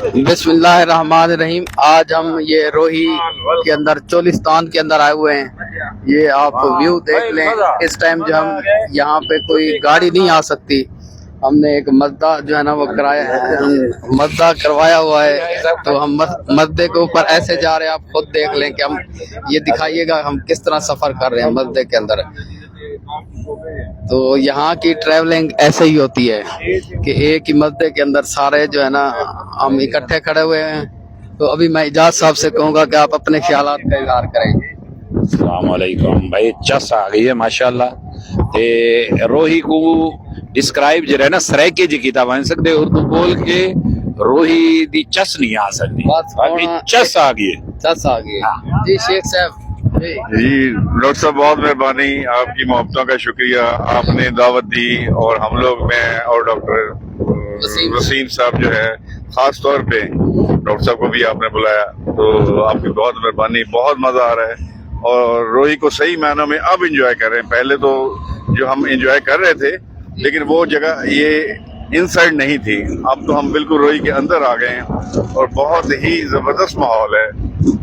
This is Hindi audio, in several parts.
बिस्मिल्लाहिर्रहमानिर्रहीम। आज हम ये रोही के अंदर चोलिस्तान के अंदर आए हुए हैं। ये आप व्यू देख लें। इस टाइम जो हम यहाँ पे कोई गाड़ी नहीं आ सकती, हमने एक मद्दा जो है ना वो मद्दा करवाया हुआ है। तो हम मद्दे के ऊपर ऐसे जा रहे हैं, आप खुद देख लें कि हम ये दिखाइएगा हम किस तरह सफर कर रहे हैं मद्दे के अंदर। तो यहाँ की ट्रैवलिंग ऐसे ही होती है कि एक ही मद्दे के अंदर सारे जो है ना हम इकट्ठे खड़े हुए हैं। तो अभी मैं इजाज साहब से कहूँगा कि आप अपने ख्यालात का इजहार करें। अस्सलाम वालेकुम भाई, चस आ गई है माशाल्लाह। ते रोही को डिस्क्राइब जो है ना सरेके जी कीता बन सकते उर्दू बोल के, रोही दी चस नहीं आ सकती, चस आ गई है, चस आ गई है। जी शेख साहब जी डॉक्टर साहब बहुत मेहरबानी, आपकी मोहब्बतों का शुक्रिया। आपने दावत दी और हम लोग में और डॉक्टर वसीम साहब जो है खास तौर पे डॉक्टर साहब को भी आपने बुलाया, तो आपकी बहुत मेहरबानी। बहुत मजा आ रहा है और रोही को सही मायनों में अब एंजॉय कर रहे हैं। पहले तो जो हम एंजॉय कर रहे थे लेकिन वो जगह ये इनसाइड नहीं थी, अब तो हम बिल्कुल रोही के अंदर आ गए हैं और बहुत ही जबरदस्त माहौल है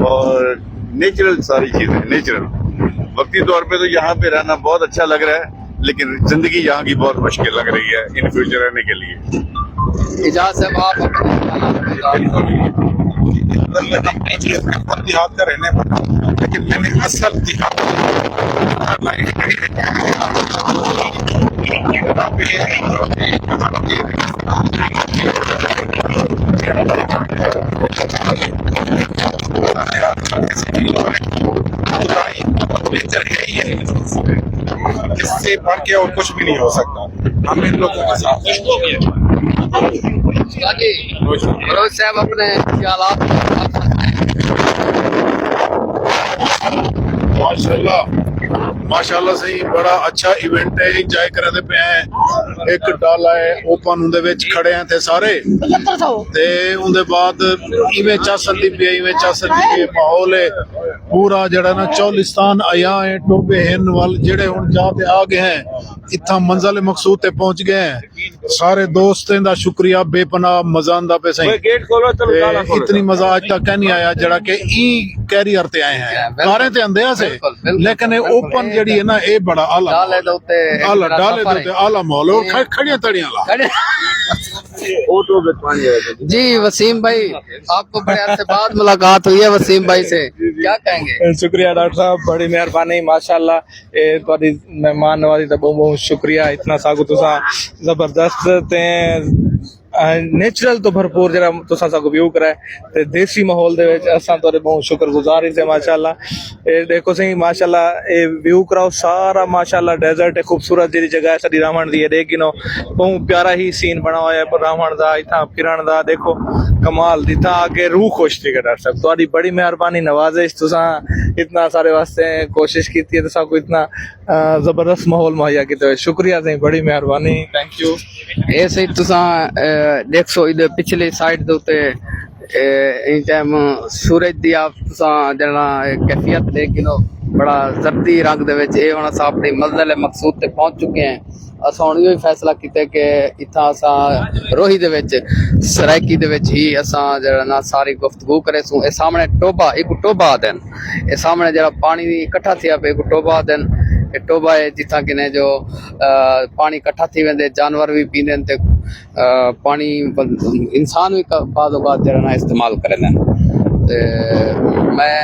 और नेचुरल सारी चीजें नेचुरल। वक्ती तौर पे तो यहाँ पे रहना बहुत अच्छा लग रहा है, लेकिन जिंदगी यहाँ की बहुत मुश्किल लग रही है इन फ्यूचर रहने के लिए। इजाज़त है आप देहात का रहने पर, लेकिन मैंने असल इससे बढ़ के और कुछ भी नहीं हो सकता। हम इन लोगों के साथ रोज साहब अपने ख्यालात माशाल्लाह सही बड़ा अच्छा इवेंट है, इंजॉय करते पे हैं। एक डाला है ओपन उनदे विच खड़े हैं थे सारे ते उनदे बाद इवें चासली पे इवें चासली पे माहौल है पूरा जड़ा ना चौलिस्तान आया है। टोबे हिन वाल जेड़े हुन जाते आ गए हैं, इत्था मंजिल मकसूद ते पहुंच गए हैं। सारे दोस्तें दा शुक्रिया, बेपनाह मजा आंदा पे सही। इतनी मजा आज तक नहीं आया जड़ा के ई कैरियर ते आए हैं, कारें ते आंदे से, लेकिन ओपन जड़ी है ना ये बड़ा आला डाले दे आला माहौल और खड़ियां तड़ियां ला। जी वसीम भाई, आपको बड़े अरसे बाद मुलाकात हुई है वसीम भाई से, क्या कहेंगे? शुक्रिया डॉक्टर साहब, बड़ी मेहरबानी माशाल्लाह। थोड़ी मेहमान नवाजी का बहुत बहुत शुक्रिया। इतना सागु तुसा जबरदस्त ते नेचुरल तो भरपूर जरा तुसा सागु व्यू कराए ते देसी माहौल दे विच असां तोरे बहुत शुक्रगुजार हैं माशाल्लाह। ए देखो सही माशाल्लाह ए व्यू कराओ सारा माशाल्लाह डेजर्ट है, खूबसूरत जी जगह है साडी रावण दी है। देखिनो बहुत प्यारा ही सीन बना हुआ है रावण दा, इतना फिरन दा देखो कमाल दिता आगे रूह खुश थी। डॉक्टर साहब थोड़ी बड़ी मेहरबानी, नवाजिश, तुसा इतना सारे वास्ते कोशिश की थी, तुसा को इतना जबरदस्त माहौल मुहैया किया, शुक्रिया सही, बड़ी मेहरबानी, थैंक यू। ये सही तुसा देखो इधर पिछली साइड दे उते इन टाइम सूरज दी आप तुसा जरा कैफियत देखिनो बड़ा जर्दी रंग दे विच। ये हुण असां अपनी मंजिल मकसूद ते पहुंच चुके हैं। असां हुण इहो फैसला कीता कि इत्थां असां रोही दे विच सराइकी दे विच ही असां जरा ना सारी गुफ्तगू करे सूं। ए सामने टोबा, एक टोबा आदन ए सामने जरा पानी इकट्ठा थिया पे, एक टोबा आदन टोबा है जिथा किने जो पानी इकट्ठा थी वेंदे, जानवर भी पींदे ते पानी इंसान भी बाद जरा ना इस्तेमाल करें। ते मैं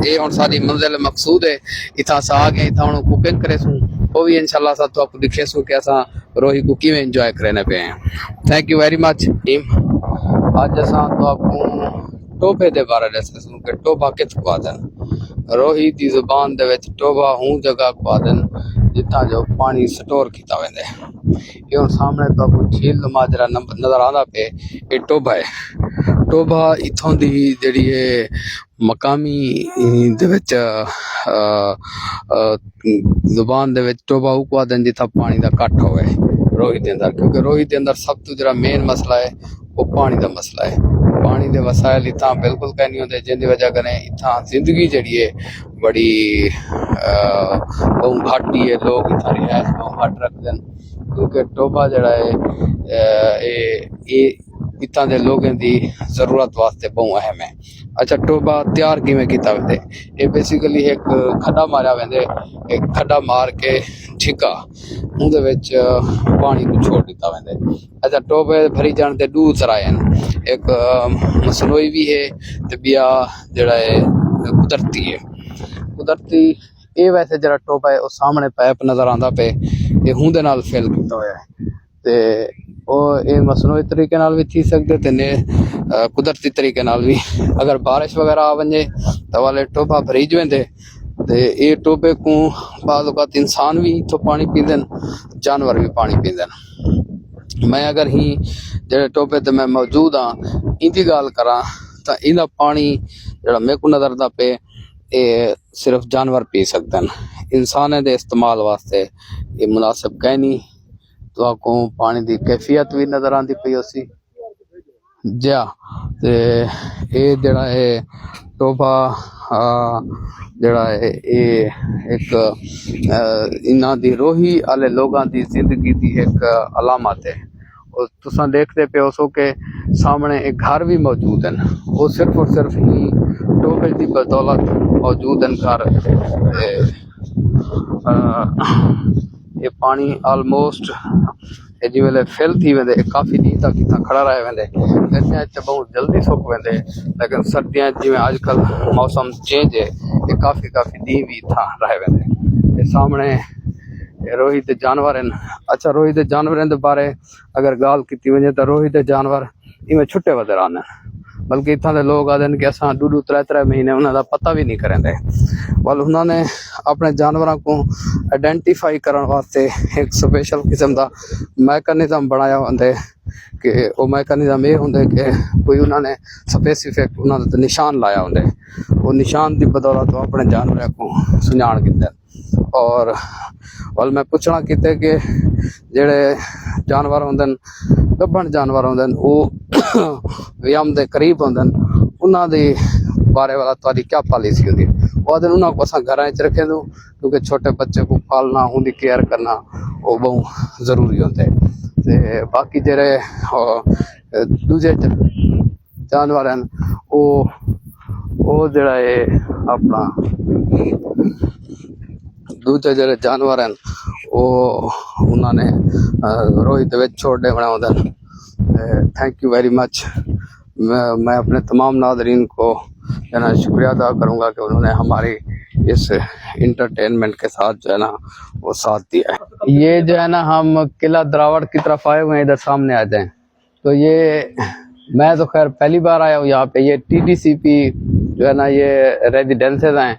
ये हुण सारी मंजिल मकसूद है, इत्थां असां आ गए, इत्थां हुण कुकिंग करे सूं, वो भी इंशाल्लाह असां तो आपको दिखे सूं कि असां रोही को किवें एंजॉय करने पे हैं। Thank you very much team. अज असां तो आपको टोबे दे बारे दस सूं कि टोबा कित्थों आदन। रोही दी जुबान दे विच टोबा हूं जगह को आदन जिथा जो पानी स्टोर किया वेंदे। ये हुण सामने तो आपको झील माजरा नजर आंदा पे, ये टोबा है। टोबा इथों दी जिहड़ी है मकामी दे विच जुबान दे विच टोबा उको आदन जिथा पानी दा घट होवे रोही दे अंदर, क्योंकि रोही दे अंदर सब तो जरा मेन मसला है वो पानी दा मसला है। पानी दे वसाइल इतना बिल्कुल कहीं नहीं होंदे, जिंदी वजह कने इतना जिंदगी जड़ी है बड़ी बहुत घट ही है। लोग इतना रिहायश बहुत घट रखते हैं, क्योंकि टोबा जड़ा है इत्थां दे लोगों की जरूरत वास्ते बहुत अहम है। अच्छा, टोबा तैयार किवें कीता वेंदे? ये बेसिकली एक खड्डा मारिया वेंदे, एक खड्डा मार के ठिका उहदे विच पानी को छोड़ दिता वेंदे। अच्छा, टोबे भरी जाने दे दो तरह हैं, एक मसनूई भी है ते बिया जेड़ा है कुदरती है। कुदरती ये वैसे जरा टोबा है, उस सामने पैप नजर आंदा पे, ये हुंदे नाल फिल कीता होया है ते ਉਹ ਇਹ ਮਸਨੂਈ ਤਰੀਕੇ ਨਾਲ ਵੀ ਥी सकते ते ने कुदरती तरीके नाल भी। अगर बारिश वगैरह आ वञे तो वाले टोबा भरीज वेंदे ते ये टोबे को बाद औकात इंसान भी इथों पानी पींदे, जानवर भी पानी पींदे। मैं अगर ही जेड़े टोबे ते मैं मौजूद हाँ इंदी गल करा तो इंदा पानी जेड़ा मेरे को नजर दा पे ये सिर्फ जानवर पी सकते हैं, इंसाने दे इस्तेमाल वास्ते ये मुनासिब कह नहीं। तो आपको पानी की कैफियत भी नजर आती पई उसी जा ते ये जड़ा है टोबा जड़ा है ये एक इन्हां दी रोही आले लोगां दी जिंदगी दी एक अलामत है। और तुसां देखते पे हो के सामने एक घर भी मौजूद हैं, वो सिर्फ और सिर्फ ही टोबे की बदौलत मौजूद हैं घर। ये पानी ऑलमोस्ट जी वेले फिल थी वेंदे, काफ़ी ॾींहं तक इतना खड़ा रह वेंदे। गर्मियां च बहुत जल्दी सुक वेंदे, लेकिन सर्दियां जिवें अजकल मौसम चेंज है, ये काफ़ी ॾींहं भी इतना रह वेंदे। ये सामने रोही ते जानवर हैं। अच्छा, रोही ते जानवरें दे बारे अगर गाल की वजे तो रोही ते जानवर इवें छुट्टे वधे रहंदे, बल्कि इत्थां दे लोग आखदे कि असां 2-2 3-3 महीने उन्हां दा पता भी नहीं करेंदे। वाल उन्होंने अपने जानवरों को आइडेंटिफाई करने वास्ते एक स्पेशल किस्म का मैकेनिज्म बनाया होंगे कि वो मैकेनिज्म ये होंगे कि कोई उन्होंने स्पेसिफिक उन्होंने निशान लाया होंगे, वो निशान की बदौलत वो अपने जानवरों को सुझाण किते। और वाल मैं पूछना किते कि जेड़े जानवर होंगे गब्बन जानवर होंगे वो यम के करीब होंगे, उन्होंने बारे वाला तुम्हारी क्या पॉलिसी होगी? वो दिन उन्होंने अस घर रखे दो, क्योंकि छोटे बच्चे को पालना उनकी केयर करना वो बहुत ज़रूरी होता है। तो बाकी जेरे दूजे जानवर हैं वो जड़ा है अपना दूजे जेरे जानवर हैं वो उन्होंने रोहित विच छोड़ने बने होंगे। Thank you very much. मैं अपने तमाम नादरीन को जो है ना शुक्रिया अदा करूँगा कि उन्होंने हमारी इस इंटरटेनमेंट के साथ जो है ना वो साथ दिया है। ये जो है ना हम किला द्रावड़ की तरफ आए हुए हैं, इधर सामने आ जाएं तो ये मैं तो खैर पहली बार आया हूँ यहाँ पे। ये TDCP जो है ना ये रेजिडेंसेज हैं,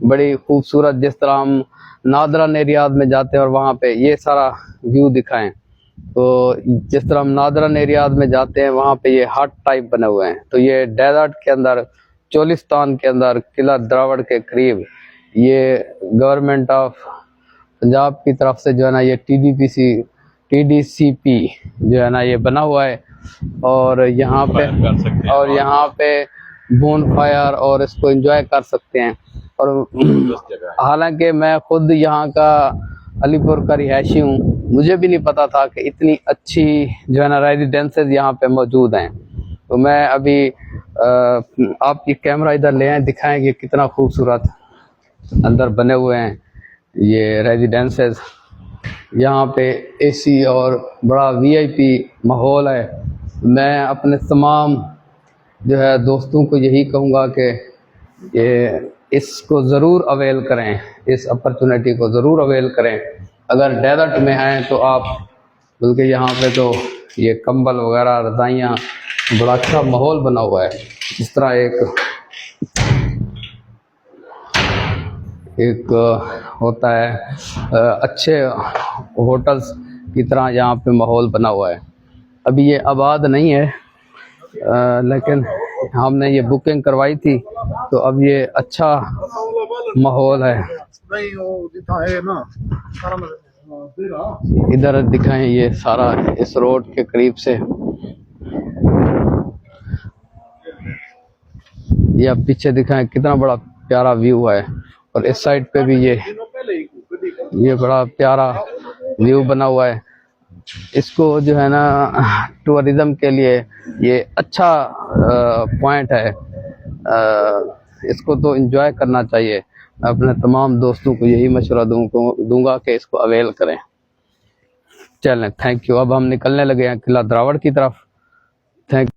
बड़ी खूबसूरत। जिस तरह हम नादरा एरियाज में जाते हैं और वहाँ पे ये सारा व्यू दिखाएं, तो जिस तरह हम नादरा एरियाज में जाते हैं वहाँ पे ये हट टाइप बने हुए हैं। तो ये डेजर्ट के अंदर चोलिस्तान के अंदर किला द्रावड़ के करीब ये गवर्नमेंट ऑफ पंजाब की तरफ से जो है ना ये TDCP जो है ना ये बना हुआ है। और यहाँ पे बोन फायर और इसको एंजॉय कर सकते हैं। और हालांकि मैं खुद यहाँ का अलीपुर का रिहायशी हूँ, मुझे भी नहीं पता था कि इतनी अच्छी जो है ना रेजिडेंसेज यहाँ पे मौजूद हैं। तो मैं अभी आपकी कैमरा इधर ले आए, दिखाएंगे कितना खूबसूरत अंदर बने हुए हैं ये रेजिडेंसेज। यहाँ पे AC और बड़ा VIP माहौल है। मैं अपने तमाम जो है दोस्तों को यही कहूँगा कि ये इसको ज़रूर अवेल करें, इस अपॉर्चुनिटी को ज़रूर अवेल करें। अगर डेजर्ट में आएँ तो आप, बल्कि यहाँ पे तो ये कंबल वगैरह रज़ाइयाँ, बड़ा अच्छा माहौल बना हुआ है। इस तरह एक होता है अच्छे होटल्स की तरह यहाँ पे माहौल बना हुआ है। अभी ये आबाद नहीं है, लेकिन हमने ये बुकिंग करवाई थी, तो अब ये अच्छा माहौल है। इधर दिखाएं ये सारा इस रोड के करीब से, ये अब पीछे दिखाएं कितना बड़ा प्यारा व्यू है। और इस साइड पे भी ये बड़ा प्यारा व्यू बना हुआ है। इसको जो है ना टूरिज्म के लिए ये अच्छा पॉइंट है। इसको तो एंजॉय करना चाहिए। मैं अपने तमाम दोस्तों को यही मशवरा दूंगा कि इसको अवेल करें। चलें, थैंक यू। अब हम निकलने लगे हैं किला द्रावड़ की तरफ। थैंक